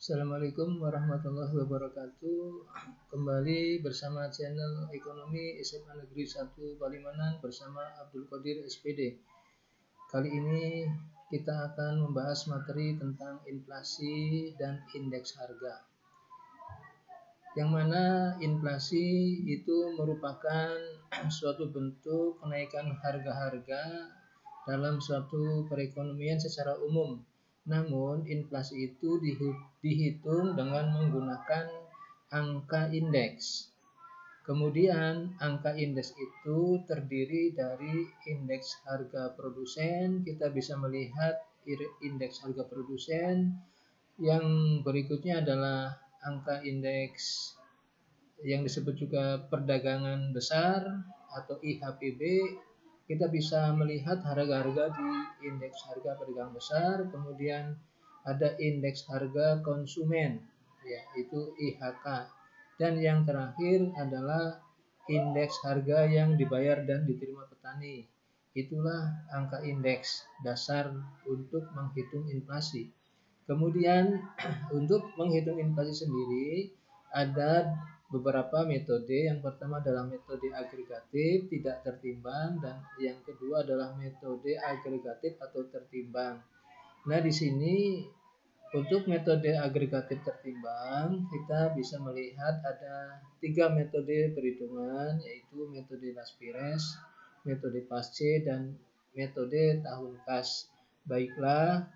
Assalamualaikum warahmatullahi wabarakatuh. Kembali bersama channel Ekonomi SMA Negeri 1 Palimanan bersama Abdul Qadir SPD. Kali ini kita akan membahas materi tentang inflasi dan indeks harga. Yang mana inflasi itu merupakan suatu bentuk kenaikan harga-harga dalam suatu perekonomian secara umum. Namun inflasi itu dihitung dengan menggunakan angka indeks. Kemudian angka indeks itu terdiri dari indeks harga produsen. Kita bisa melihat indeks harga produsen. Yang berikutnya adalah angka indeks yang disebut juga perdagangan besar atau IHPB. Kita bisa melihat harga-harga di indeks harga perdagangan besar, kemudian ada indeks harga konsumen, yaitu IHK, dan yang terakhir adalah indeks harga yang dibayar dan diterima petani. Itulah angka indeks dasar untuk menghitung inflasi. Kemudian untuk menghitung inflasi sendiri ada beberapa metode. Yang pertama adalah metode agregatif tidak tertimbang, dan yang kedua adalah metode agregatif atau tertimbang. Nah, di sini untuk metode agregatif tertimbang kita bisa melihat ada 3 metode perhitungan, yaitu metode Laspires, metode Pasce, dan metode tahun kas. Baiklah,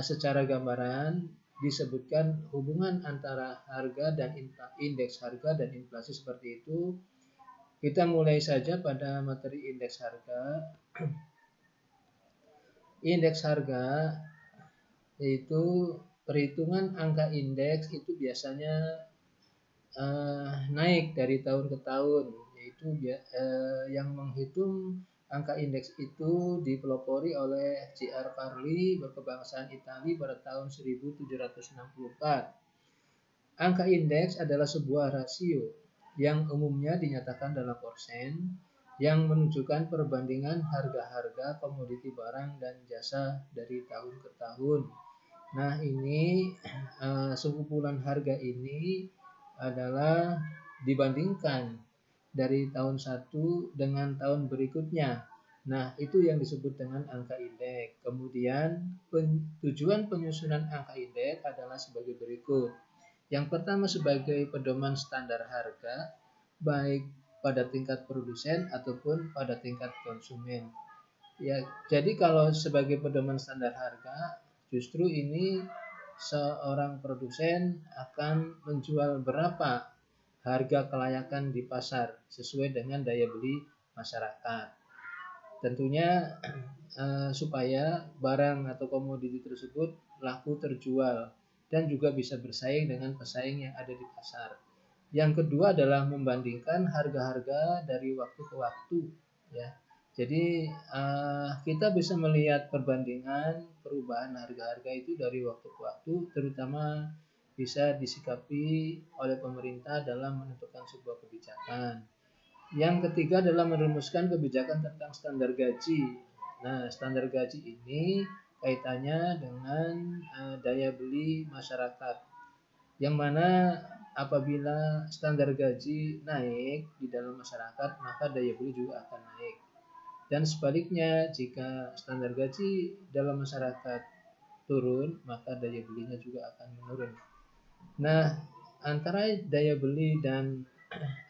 secara gambaran disebutkan hubungan antara harga dan indeks harga dan inflasi seperti itu. Kita mulai saja pada materi indeks harga. Indeks harga yaitu perhitungan angka indeks itu biasanya naik dari tahun ke tahun, yaitu yang menghitung angka indeks itu dipelopori oleh C.R. Carli berkebangsaan Italia pada tahun 1764. Angka indeks adalah sebuah rasio yang umumnya dinyatakan dalam persen yang menunjukkan perbandingan harga-harga komoditi barang dan jasa dari tahun ke tahun. Nah, ini sekumpulan harga ini adalah dibandingkan dari tahun 1 dengan tahun berikutnya. Nah, itu yang disebut dengan angka indeks. Kemudian tujuan penyusunan angka indeks adalah sebagai berikut. Yang pertama sebagai pedoman standar harga baik pada tingkat produsen ataupun pada tingkat konsumen. Ya, jadi kalau sebagai pedoman standar harga, justru ini seorang produsen akan menjual berapa harga kelayakan di pasar sesuai dengan daya beli masyarakat. Tentunya supaya barang atau komoditi tersebut laku terjual dan juga bisa bersaing dengan pesaing yang ada di pasar. Yang kedua adalah membandingkan harga-harga dari waktu ke waktu, ya. Jadi kita bisa melihat perbandingan perubahan harga-harga itu dari waktu ke waktu, terutama bisa disikapi oleh pemerintah dalam menentukan sebuah kebijakan. Yang ketiga adalah merumuskan kebijakan tentang standar gaji. Nah, standar gaji ini kaitannya dengan daya beli masyarakat, yang mana apabila standar gaji naik di dalam masyarakat, maka daya beli juga akan naik. Dan sebaliknya, jika standar gaji dalam masyarakat turun, maka daya belinya juga akan menurun. Nah, antara daya beli dan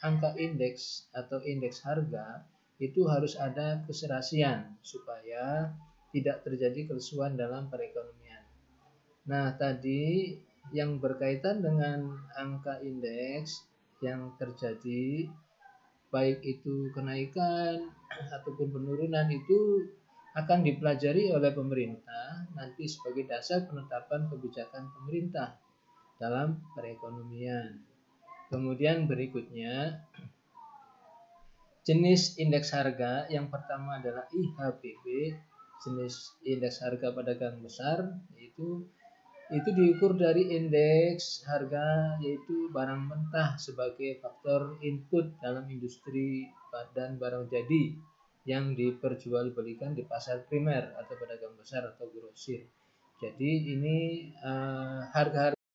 angka indeks atau indeks harga itu harus ada keserasian supaya tidak terjadi kerusuhan dalam perekonomian. Nah, tadi yang berkaitan dengan angka indeks yang terjadi, baik itu kenaikan ataupun penurunan, itu akan dipelajari oleh pemerintah nanti sebagai dasar penetapan kebijakan pemerintah dalam perekonomian. Kemudian berikutnya, jenis indeks harga yang pertama adalah IHPB, jenis indeks harga pedagang besar, itu diukur dari indeks harga yaitu barang mentah sebagai faktor input dalam industri dan barang jadi yang diperjualbelikan di pasar primer atau pedagang besar atau grosir. Jadi ini harga-harga